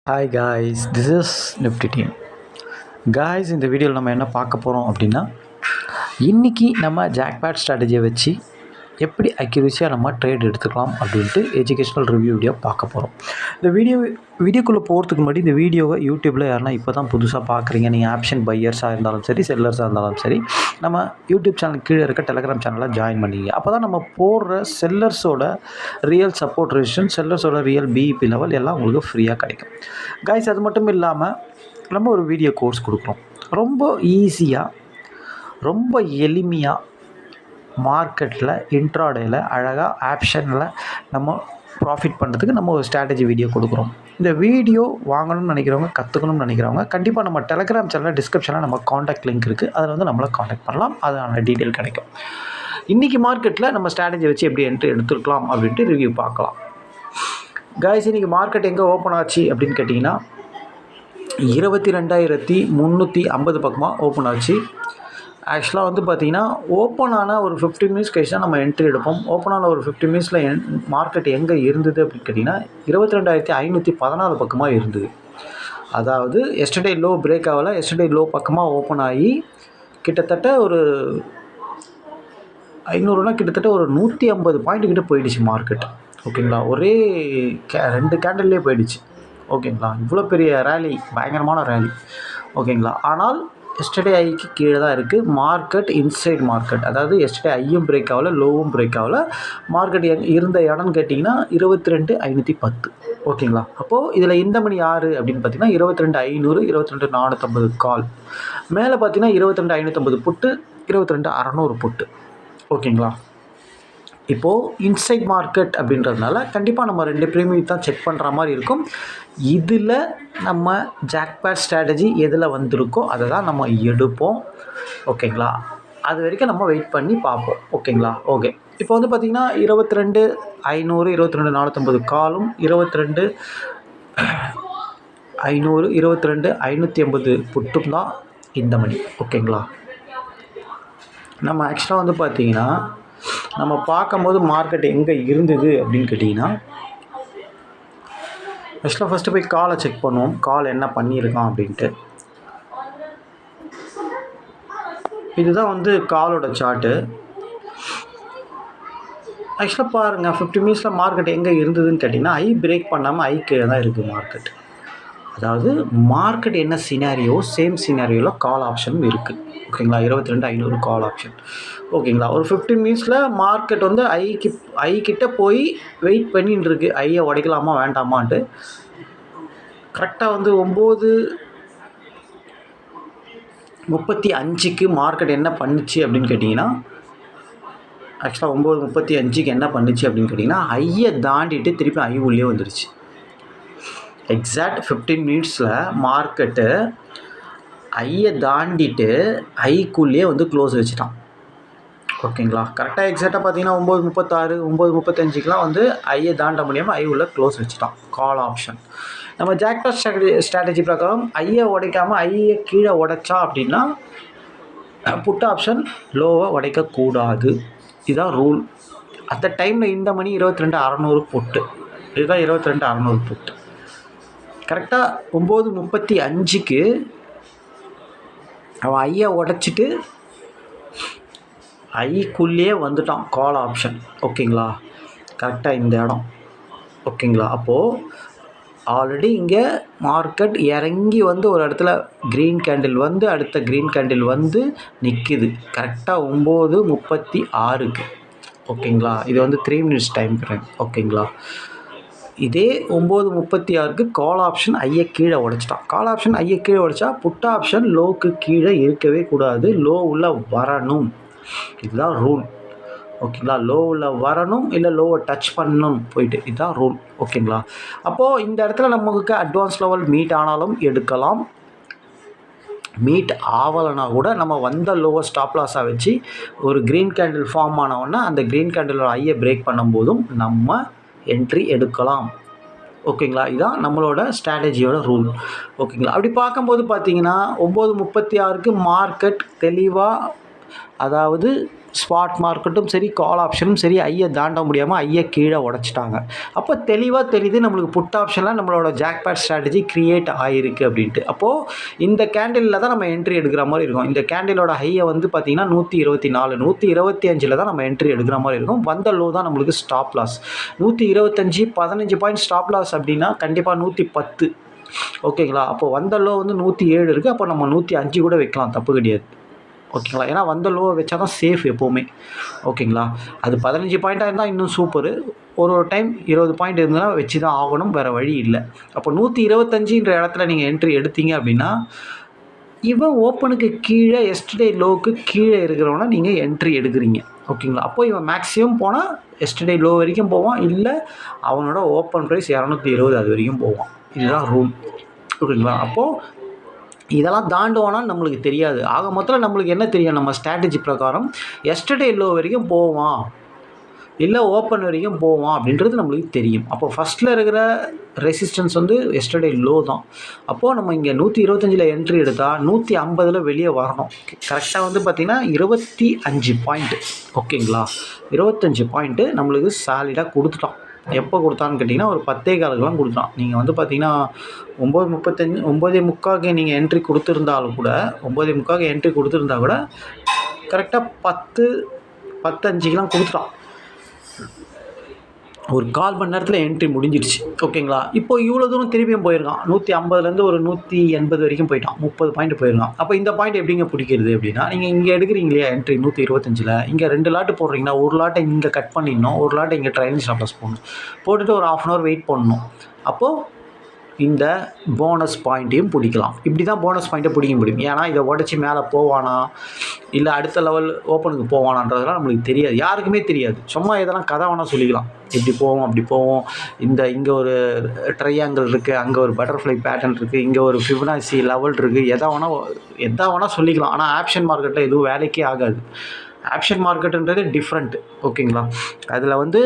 Hi guys, this is Nifty team. Guys, இந்த வீடியோவில் நம்ம என்ன பார்க்க போகிறோம் அப்படின்னா, இன்றைக்கி நம்ம ஜாக்பாட் ஸ்ட்ராட்டஜியை வச்சு எப்படி அக்யூரேசியாக நம்ம ட்ரேட் எடுத்துக்கலாம் அப்படின்ட்டு எஜுகேஷ்னல் ரிவ்யூ வீடியோ பார்க்க போகிறோம். இந்த வீடியோக்குள்ளே போகிறதுக்கு முன்னாடி இந்த வீடியோவை யூடியூப்பில் யாருன்னா இப்போ தான் புதுசாக பார்க்குறீங்க, நீங்கள் ஆப்ஷன் பையர்ஸாக இருந்தாலும் சரி, செல்லர்ஸாக இருந்தாலும் சரி, நம்ம யூடியூப் சேனல் கீழே இருக்க டெலகிராம் சேனலில் ஜாயின் பண்ணிங்க. அப்போ தான் நம்ம போடுற செல்லர்ஸோட ரியல் சப்போர்ட் ரெசிஸ்டன்ஸ், செல்லர்ஸோட ரியல் பிஇபி லெவல் எல்லாம் உங்களுக்கு ஃப்ரீயாக கிடைக்கும். காய்ஸ், அது மட்டும் இல்லாமல் நம்ம ஒரு வீடியோ கோர்ஸ் கொடுக்குறோம். ரொம்ப ஈஸியாக, ரொம்ப எளிமையாக மார்க்கெட்டில் இன்ட்ராடேயில் அழகாக ஆப்ஷனில் நம்ம ப்ராஃபிட் பண்ணுறதுக்கு நம்ம ஒரு ஸ்ட்ராட்டஜி வீடியோ கொடுக்குறோம். இந்த வீடியோ வாங்கணும்னு நினைக்கிறவங்க, கற்றுக்கணும்னு நினைக்கிறவங்க கண்டிப்பாக நம்ம டெலகிராம் சேனலில் டிஸ்கிரிப்ஷனில் நம்ம காண்டாக்ட் லிங்க் இருக்குது, அதில் வந்து நம்மளை காண்டாக்ட் பண்ணலாம். அதனால டீட்டெயில் கிடைக்கும். இன்றைக்கி மார்க்கெட்டில் நம்ம ஸ்ட்ராட்டஜி வச்சு எப்படி எடுத்துக்கலாம் அப்படின்ட்டு ரிவ்யூ பார்க்கலாம். காய்ஸ், இன்றைக்கி மார்க்கெட் எங்கே ஓப்பன் ஆச்சு அப்படின்னு கேட்டிங்கன்னா 22,350 பக்கமாக ஓப்பன் ஆச்சு. ஆக்சுவலாக வந்து பார்த்திங்கன்னா ஓப்பன் ஆன ஒரு 15 மினிட்ஸ் கழிச்சு தான் நம்ம என்ட்ரி எடுப்போம். ஓப்பன் ஆன ஒரு 15 மினிட்ஸில் மார்க்கெட் எங்கே இருந்தது அப்படின்னு கேட்டிங்கன்னா 22,514 பக்கமாக இருந்தது. அதாவது எஸ்டர்டே லோ பிரேக் ஆகலை, எஸ்டர்டே லோ பக்கமாக ஓப்பன் ஆகி கிட்டத்தட்ட ஒரு 500னா கிட்டத்தட்ட ஒரு 150 பாயிண்ட் கிட்ட போயிடுச்சு மார்க்கெட். ஓகேங்களா, ஒரே 2 கேண்டல்லே போயிடுச்சு. ஓகேங்களா, இவ்வளோ பெரிய ரேலி, பயங்கரமான ரேலி. ஓகேங்களா, ஆனால் எஸ்டர்டே ஐக்கு கீழே தான் இருக்குது மார்க்கெட். இன்சைட் மார்க்கெட், அதாவது எஸ்டர்டே ஐயும் பிரேக் ஆகலை, லோவும் பிரேக் ஆகலை. மார்க்கெட் இருந்த இடம்னு கேட்டிங்கன்னா 22,510. ஓகேங்களா, அப்போது இதில் இந்த மணி யார் அப்படின்னு பார்த்தீங்கன்னா 22,500, 22,450 கால். மேலே பார்த்தீங்கன்னா 22,550 புட்டு, 22,600 புட்டு. ஓகேங்களா, இப்போது இன்சைட் மார்க்கெட் அப்படின்றதுனால கண்டிப்பாக நம்ம 2 ப்ரீமியம் தான் செக் பண்ணுற மாதிரி இருக்கும். இதில் நம்ம ஜாக்பாட் ஸ்ட்ராட்டஜி எதில் வந்திருக்கோ அதை தான் நம்ம எடுப்போம். ஓகேங்களா, அது வரைக்கும் நம்ம வெயிட் பண்ணி பார்ப்போம். ஓகேங்களா, ஓகே. இப்போ வந்து பார்த்திங்கன்னா 22,500, 22,450 காலும், 22,500, 22,550 புட்டும் தான் இந்த மணி. ஓகேங்களா, நம்ம ஆக்சுவலாக வந்து பார்த்திங்கன்னா நம்ம பார்க்கும்போது மார்க்கெட் எங்கே இருந்தது அப்படின்னு கேட்டிங்கன்னா, ஆக்சுவலாக ஃபஸ்ட்டு போய் காலை செக் பண்ணுவோம். கால் என்ன பண்ணியிருக்கான் அப்படின்ட்டு. இதுதான் வந்து காலோட சார்ட்டு. ஆக்சுவலாக பாருங்கள், 50 மினிட்ஸில் மார்க்கெட் எங்கே இருந்ததுன்னு கேட்டிங்கன்னா ஐ பிரேக் பண்ணாமல் ஐ கீழே தான் இருக்குது மார்க்கெட். அதாவது மார்க்கெட் என்ன சினாரியோ சேம் சினாரியோவில் கால் ஆப்ஷனும் இருக்குது. ஓகேங்களா, 22,500 கால் ஆப்ஷன். ஓகேங்களா, ஒரு 15 மினிட்ஸில் மார்க்கெட் வந்து ஐ கிட்ட போய் வெயிட் பண்ணின்னு இருக்கு, ஐயை உடைக்கலாமா வேண்டாமான்ட்டு. கரெக்டாக வந்து 9:35க்கு மார்க்கெட் என்ன பண்ணுச்சு அப்படின்னு கேட்டிங்கன்னா, ஆக்சுவலாக 9:35க்கு என்ன பண்ணுச்சு அப்படின்னு கேட்டிங்கன்னா ஐயை தாண்டிட்டு திருப்பி ஐ உள்ளே வந்துடுச்சு. எக்ஸாக்ட் 15 மினிட்ஸில் மார்க்கெட்டு ஐயை தாண்டிட்டு ஐக்குள்ளேயே வந்து க்ளோஸ் வச்சுட்டான். ஓகேங்களா, கரெக்டாக எக்ஸாக்டாக பார்த்தீங்கன்னா 9:36, 9:35க்கெலாம் வந்து ஐயை தாண்ட முடியாமல் ஐ உள்ள க்ளோஸ் வச்சுட்டான் கால் ஆப்ஷன். நம்ம ஜாக்பாட் ஸ்ட்ராட்டஜி பிரகாரம் ஐயை உடைக்காமல் ஐயை கீழே உடைச்சா அப்படின்னா புட் ஆப்ஷன் லோவை உடைக்கக்கூடாது. இதுதான் ரூல். அந்த டைமில் இந்த மணி 22,600 புட்டு. இதுதான் 22,600 புட்டு. கரெக்டாக 9:35க்கு அவன் ஐயை உடைச்சிட்டு ஐக்குள்ளேயே வந்துட்டான் கால் ஆப்ஷன். ஓகேங்களா, கரெக்டாக இந்த இடம். ஓகேங்களா, அப்போது ஆல்ரெடி இங்கே மார்க்கெட் இறங்கி வந்து ஒரு இடத்துல க்ரீன் கேண்டில் வந்து அடுத்த க்ரீன் கேண்டில் வந்து நிற்கிது கரெக்டாக 9:36க்கு. ஓகேங்களா, இது வந்து 3 மினிட்ஸ் டைம் ஃப்ரேம். ஓகேங்களா, இதே 9:36க்கு கால் ஆப்ஷன் ஐயை கீழே உடைச்சிட்டான். கால் ஆப்ஷன் ஐயை கீழே உடைச்சா புட் ஆப்ஷன் லோக்கு கீழே இருக்கவே கூடாது, லோ உள்ள வரணும். இதுதான் ரூல். ஓகேங்களா, லோவில் வரணும், இல்லை லோவை டச் பண்ணணும் போயிட்டு, இதுதான் ரூல். ஓகேங்களா, அப்போது இந்த இடத்துல நமக்கு அட்வான்ஸ் லெவல் மீட் ஆனாலும் எடுக்கலாம், மீட் ஆகலைனா கூட நம்ம வந்த லோவை ஸ்டாப் லாஸாக வச்சு ஒரு க்ரீன் கேண்டில் ஃபார்ம் ஆனவுடனே அந்த க்ரீன் கேண்டிலோட ஐயை பிரேக் பண்ணும்போதும் நம்ம என்ட்ரி எடுக்கலாம். ஓகேங்களா, இதுதான் நம்மளோட ஸ்ட்ராட்டஜியோட ரூல். ஓகேங்களா, அப்படி பார்க்கும்போது பார்த்தீங்கன்னா 9:36க்கு மார்க்கெட் தெளிவாக அதாவது ஸ்பாட் மார்க்கெட்டும் சரி, கால் ஆப்ஷனும் சரி, ஐயை தாண்ட முடியாமல் ஐயை கீழே உடச்சிட்டாங்க. அப்போ தெளிவாக தெரியுது நம்மளுக்கு புட் ஆப்ஷனில் நம்மளோட ஜாக்பாட் ஸ்ட்ராட்டஜி க்ரியேட் ஆகிருக்கு அப்படின்ட்டு. அப்போது இந்த கேண்டிலில் தான் நம்ம என்ட்ரி எடுக்கிற மாதிரி இருக்கும். இந்த கேண்டிலோட ஹையை வந்து பார்த்திங்கன்னா 124, 125 தான் நம்ம என்ட்ரி எடுக்கிற மாதிரி இருக்கும். வந்த லோ தான் நம்மளுக்கு stop loss. 125, 15 point stop loss அப்படின்னா கண்டிப்பாக 110. ஓகேங்களா? அப்போ வந்த லோ வந்து 107 இருக்குது. அப்போ நம்ம 105 கூட வைக்கலாம், தப்பு கிடையாது. ஓகேங்களா? ஏன்னா வந்த லோ வச்சா தான் சேஃப் எப்போவுமே. ஓகேங்களா? அது 15 பாயிண்ட்டாக இருந்தால் இன்னும் சூப்பரு. ஒரு டைம் 20 பாயிண்ட் இருந்ததுன்னா வச்சு தான் ஆகணும், வேறு வழி இல்லை. அப்போ 125ன்ற இடத்துல நீங்கள் என்ட்ரி எடுத்தீங்க அப்படின்னா, இவன் ஓப்பனுக்கு கீழே எஸ்டர்டே லோவுக்கு கீழே இருக்கிறவனா நீங்கள் என்ட்ரி எடுக்கிறீங்க. ஓகேங்களா? அப்போ இவன் மேக்ஸிமம் போனால் எஸ்டர்டே லோ வரைக்கும் போவான், இல்லை அவனோட ஓப்பன் ப்ரைஸ் 220 அது வரைக்கும் போவான். இதுதான் ரூல். ஓகேங்களா? அப்போது இதெல்லாம் தாண்டுவானான்னு நம்மளுக்கு தெரியாது. ஆக மொத்தத்தில் நம்மளுக்கு என்ன தெரியும், நம்ம ஸ்ட்ராட்டஜி பிரகாரம் எஸ்டர்டே லோ வரைக்கும் போவான், இல்லை ஓப்பன் வரைக்கும் போவான் அப்படின்றது நம்மளுக்கு தெரியும். அப்போது ஃபஸ்ட்டில் இருக்கிற ரெசிஸ்டன்ஸ் வந்து எஸ்டர்டே லோ தான். அப்போது நம்ம இங்கே 125 என்ட்ரி எடுத்தால் 150 வெளியே வரணும். கரெக்டாக வந்து பார்த்திங்கன்னா 25 பாயிண்ட்டு. ஓகேங்களா? 25 பாயிண்ட்டு நம்மளுக்கு சாலிடாக கொடுத்துட்டோம். எப்போ கொடுத்தான்னு கேட்டிங்கன்னா ஒரு 10:15 கொடுத்தான். நீங்கள் வந்து பார்த்தீங்கன்னா 9:35, 9:45 நீங்கள் என்ட்ரி கொடுத்துருந்தாலும் கூட, 9:45 என்ட்ரி கொடுத்துருந்தா கூட கரெக்டாக 10:05 கொடுத்துட்டான். ஒரு 1/4 மணி நேரத்தில் என்ட்ரி முடிஞ்சிடுச்சு. ஓகேங்களா? இப்போ இவ்வளோ தூரம் திரும்பியும் போயிருக்கான். 150லேருந்து ஒரு 180 வரைக்கும் போயிட்டான். 30 பாயிண்ட் போயிருக்கான். அப்போ இந்த பாயிண்ட் எப்படிங்க பிடிக்கிறது அப்படின்னா, நீங்கள் இங்கே எடுக்கிறீங்க இல்லையா என்ட்ரி 125, இங்கே 2 லாட்டு போடுறீங்கன்னா ஒரு லாட்டை இங்கே கட் பண்ணிடணும், ஒரு லாட்டை இங்கே ட்ரைனிங் ஸ்டாப் லாஸ் போடணும், போட்டுட்டு ஒரு 1/2 hour வெயிட் பண்ணணும். அப்போது இந்த போனஸ் பாயிண்ட்டையும் பிடிக்கலாம். இப்படி தான் போனஸ் பாயிண்ட்டை பிடிக்க முடியும். ஏன்னா இதை உடச்சி மேலே போவானா, இல்லை அடுத்த லெவல் ஓப்பனுக்கு போவானான்றதெல்லாம் நம்மளுக்கு தெரியாது, யாருக்குமே தெரியாது. சும்மா இதெல்லாம் கதை வேணால் சொல்லிக்கலாம், இப்படி போவோம் அப்படி போவோம், இங்கே ஒரு ட்ரையாங்கிள் இருக்குது, அங்கே ஒரு பட்டர்ஃப்ளை பேட்டர்ன் இருக்குது, இங்கே ஒரு ஃபிபனாசி லெவல் இருக்குது, எதை வேணால் சொல்லிக்கலாம். ஆனால் ஆப்ஷன் மார்க்கெட்டில் எதுவும் வேலைக்கே ஆகாது. ஆப்ஷன் மார்க்கெட்டுன்றது டிஃப்ரெண்ட். ஓகேங்களா? அதில் வந்து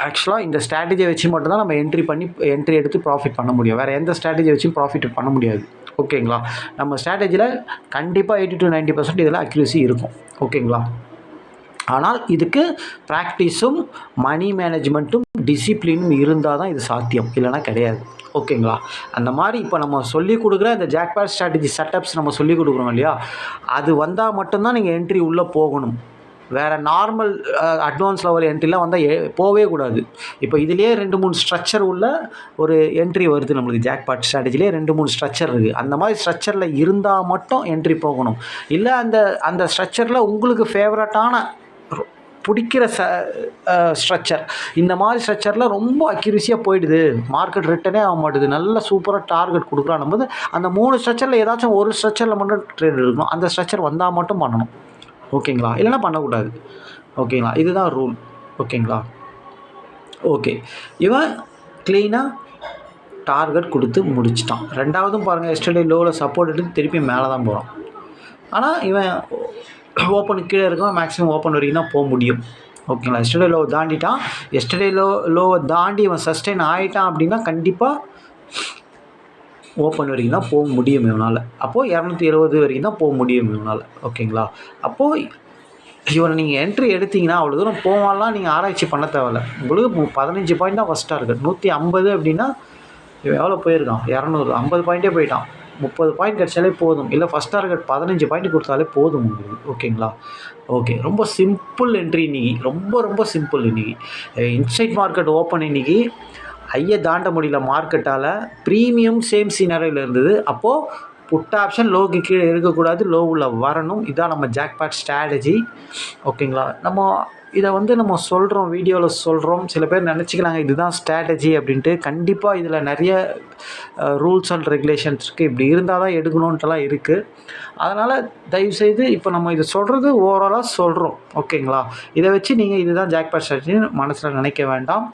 ஆக்சுவலாக இந்த ஸ்ட்ராட்டஜியை வச்சு மட்டும்தான் நம்ம என்ட்ரி எடுத்து ப்ராஃபிட் பண்ண முடியும். வேறு எந்த ஸ்ட்ராட்டஜியை வச்சும் ப்ராஃபிட் பண்ண முடியாது. ஓகேங்களா? நம்ம ஸ்ட்ராட்டஜியில் கண்டிப்பாக 80 to 90% இதில் அக்யூரசி இருக்கும். ஓகேங்களா? ஆனால் இதுக்கு ப்ராக்டிஸும் மணி மேனேஜ்மெண்ட்டும் டிசிப்ளினும் இருந்தால் தான் இது சாத்தியம், இல்லைனா கிடையாது. ஓகேங்களா? அந்த மாதிரி இப்போ நம்ம சொல்லிக் கொடுக்குற இந்த ஜாக்பாட் ஸ்ட்ராட்டஜி செட்டப்ஸ் நம்ம சொல்லிக் கொடுக்குறோம் இல்லையா, அது வந்தால் மட்டும்தான் நீங்கள் என்ட்ரி உள்ளே போகணும். வேறு நார்மல் அட்வான்ஸ் லெவல் என்ட்ரிலாம் வந்தால் போகவே கூடாது. இப்போ இதுலேயே 2-3 ஸ்ட்ரக்சர் உள்ள ஒரு என்ட்ரி வருது நம்மளுக்கு. ஜாக்பாட் ஸ்ட்ராட்டஜிலே 2-3 ஸ்ட்ரக்சர் இருக்குது. அந்த மாதிரி ஸ்ட்ரக்சரில் இருந்தால் மட்டும் என்ட்ரி போகணும். இல்லை அந்த ஸ்ட்ரக்சரில் உங்களுக்கு ஃபேவரட்டான பிடிக்கிற ஸ்ட்ரக்சர், இந்த மாதிரி ஸ்ட்ரக்சரில் ரொம்ப அக்யூரஸியாக போயிடுது, மார்க்கெட் ரிட்டனே ஆக மாட்டுது, நல்ல சூப்பராக டார்கெட் கொடுக்குறான் போது அந்த 3 ஸ்ட்ரக்சரில் ஏதாச்சும் ஒரு ஸ்ட்ரக்சரில் மட்டும் ட்ரேட் எடுக்கணும். அந்த ஸ்ட்ரக்சர் வந்தால் மட்டும் பண்ணணும். ஓகேங்களா? இல்லைனா பண்ணக்கூடாது. ஓகேங்களா? இதுதான் ரூல். ஓகேங்களா? ஓகே, இவன் க்ளீனாக டார்கெட் கொடுத்து முடிச்சிட்டான். ரெண்டாவதும் பாருங்கள், எஸ்டர்டே லோவில் சப்போர்ட் எடுத்து திருப்பி மேலே தான் போகிறான். ஆனால் இவன் ஓப்பனுக்கு கீழே இருக்கவன் மேக்ஸிமம் ஓப்பன் வரைக்கும் தான் போக முடியும். ஓகேங்களா? எஸ்டர்டே லோவை தாண்டிட்டான். எஸ்டர்டே லோவை தாண்டி இவன் சஸ்டெயின் ஆகிட்டான் அப்படின்னா கண்டிப்பாக ஓப்பன் வரைக்கும் தான் போக முடியும் இவனால். அப்போது 270 வரைக்கும் தான் போக முடியும் இவனால். ஓகேங்களா? அப்போது இவனை நீங்கள் என்ட்ரி எடுத்திங்கன்னா அவ்வளோ தூரம் போவான்லாம் நீங்கள் ஆராய்ச்சி பண்ண தேவையில்ல. உங்களுக்கு 15 பாயிண்ட் தான் ஃபஸ்ட்டாக இருக்குது. 150 அப்படின்னா இவன் எவ்வளோ போயிருக்கான், 250 பாயிண்ட்டே போயிட்டான். 30 பாயிண்ட் கிடச்சாலே போதும். இல்லை ஃபஸ்ட் டார்கெட் 15 பாயிண்ட் கொடுத்தாலே போதும் உங்களுக்கு. ஓகேங்களா? ஓகே, ரொம்ப சிம்பிள் என்ட்ரி இன்றைக்கி, ரொம்ப சிம்பிள் இன்றைக்கி. இன்சைட் மார்க்கெட் ஓப்பன் இன்றைக்கி ஹையை தாண்ட முடியல மார்க்கெட்டால். ப்ரீமியம் சேம் சீனரியில் இருந்தது. அப்போது புட் ஆப்ஷன் லோக்கு கீழே இருக்கக்கூடாது, லோவில் வரணும். இதுதான் நம்ம ஜாக்பாட் ஸ்ட்ராட்டஜி. ஓகேங்களா? இதை நம்ம சொல்கிறோம், வீடியோவில் சொல்கிறோம். சில பேர் நினச்சிக்கிறாங்க இதுதான் ஸ்ட்ராட்டஜி அப்படின்ட்டு. கண்டிப்பாக இதில் நிறைய ரூல்ஸ் அண்ட் ரெகுலேஷன்ஸ் இருக்குது. இப்படி இருந்தால் தான் எடுக்கணுன்ட்டுலாம் இருக்குது. அதனால் தயவுசெய்து இப்போ நம்ம இதை சொல்கிறது ஓவராலாக சொல்கிறோம். ஓகேங்களா? இதை வச்சு நீங்கள் இதுதான் ஜாக்பாட் ஸ்ட்ராட்டஜின்னு மனசில் நினைக்க வேண்டாம்.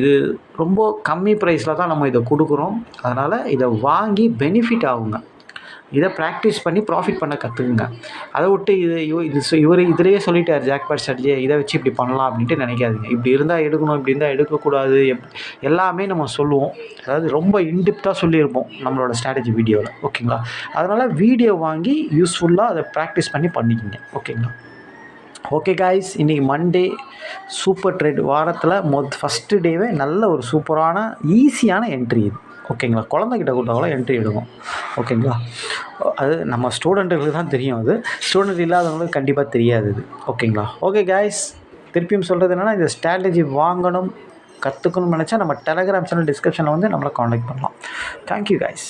இது ரொம்ப கம்மி ப்ரைஸில் தான் நம்ம இதை கொடுக்குறோம். அதனால் இதை வாங்கி பெனிஃபிட் ஆகுங்க. இதை ப்ராக்டிஸ் பண்ணி ப்ராஃபிட் பண்ண கற்றுக்குங்க. அதை விட்டு இவர் இதிலேயே சொல்லிட்டார் ஜாக்பாட் ஸ்ட்ராட்டஜியை, இதை வச்சு இப்படி பண்ணலாம் அப்படின்ட்டு நினைக்காதீங்க. இப்படி இருந்தால் எடுக்கணும், இப்படி இருந்தால் எடுக்கக்கூடாது, எல்லாமே நம்ம சொல்லுவோம். அதாவது ரொம்ப இன்டிப்த்தாக சொல்லியிருப்போம் நம்மளோட ஸ்ட்ராட்டஜி வீடியோவில். ஓகேங்களா? அதனால் வீடியோ வாங்கி யூஸ்ஃபுல்லாக அதை ப்ராக்டிஸ் பண்ணி பண்ணிக்கோங்க. ஓகேங்களா? ஓகே காய்ஸ், இன்றைக்கி மண்டே சூப்பர் ட்ரேட் வாரத்தில் ஃபஸ்ட்டு டேவே நல்ல ஒரு சூப்பரான ஈஸியான என்ட்ரி இது. ஓகேங்களா, குழந்தைகிட்ட கொடுத்தாலும் என்ட்ரி எடுக்கும். ஓகேங்களா, அது நம்ம ஸ்டூடெண்ட்டுகளுக்கு தான் தெரியும், அது ஸ்டூடெண்ட் இல்லாதவங்களுக்கு கண்டிப்பாக தெரியாது இது. ஓகேங்களா, ஓகே காய்ஸ், திருப்பியும் சொல்கிறது என்னென்னா, இந்த ஸ்ட்ராட்டஜி வாங்கணும் கற்றுக்கணும்னு நினச்சா நம்ம டெலகிராம் சேனல் டிஸ்கிரிப்ஷனில் வந்து நம்மளை காண்டாக்ட் பண்ணலாம். Thank you guys.